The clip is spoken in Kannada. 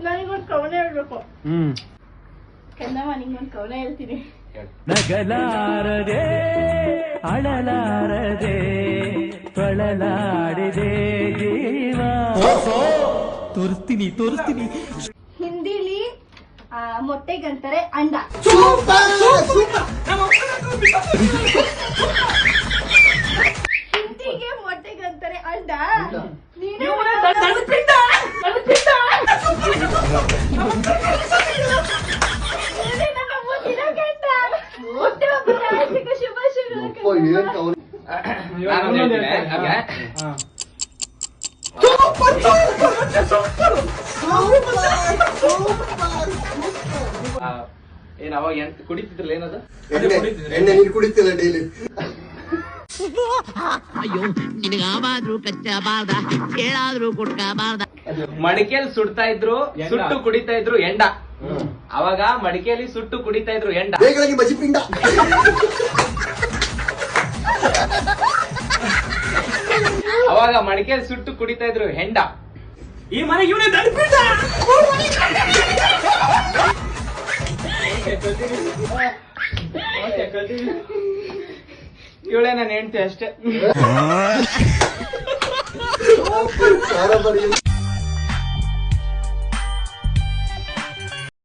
ನನಗೊಂದು ಕವನ ಹೇಳ್ಬೇಕು. ಕನ್ನಮ್ಮ ನಿಂಗೊಂದು ಕವನ ಹೇಳ್ತೀನಿ. ನಗಲಾರದೆ ಅಳಲಾರದೆ ತೊಳಲಾಡಿದೆ ಜೀವ. ತೋರಿಸ್ತೀನಿ. ಹಿಂದಿಲಿ ಮೊಟ್ಟೆಗಂತಾರೆ ಅಂಡ. ಹಿಂದಿಗೆ ಮೊಟ್ಟೆಗಂತಾರೆ ಅಂಡ. ನೀನು ಏನ್ ಅವಾಗ ಕುಡಿತಿದ್ರಲ್ಲ ಏನದು ಎಣ್ಣೆ ನೀರು ಕುಡಿತಿಲ್ಲ ಡೈಲಿ. ಅಯ್ಯೋ ನಿನಗಾದ್ರೂ ಕಚ್ಚಬಾರ್ದ ಹೇಳಾದ್ರೂ ಕೊಡ್ಕಬಾರ್ದ. ಮಡಿಕೆಯಲ್ಲಿ ಸುಡ್ತಾ ಇದ್ರು, ಸುಟ್ಟು ಕುಡಿತಾ ಇದ್ರು ಎಂಡ. ಅವಾಗ ಮಡಿಕೆಯಲ್ಲಿ ಸುಟ್ಟು ಕುಡಿತಾ ಇದ್ರು ಎಂಡ. ಬೇಗವಾಗಿ ಬಜಿ ಪಿಂಡ. ಅವಾಗ ಮಡಿಕೆಯಲ್ಲಿ ಸುಟ್ಟು ಕುಡಿತಾ ಇದ್ರು ಹೆಂಡ. ಈ ಮನೆಗೆ ಇವನೇ ದಡ್ಪಿಂಡ. ಇವಳೇ ನಾನು ಹೆಂಡ್ತಿ ಅಷ್ಟೇ.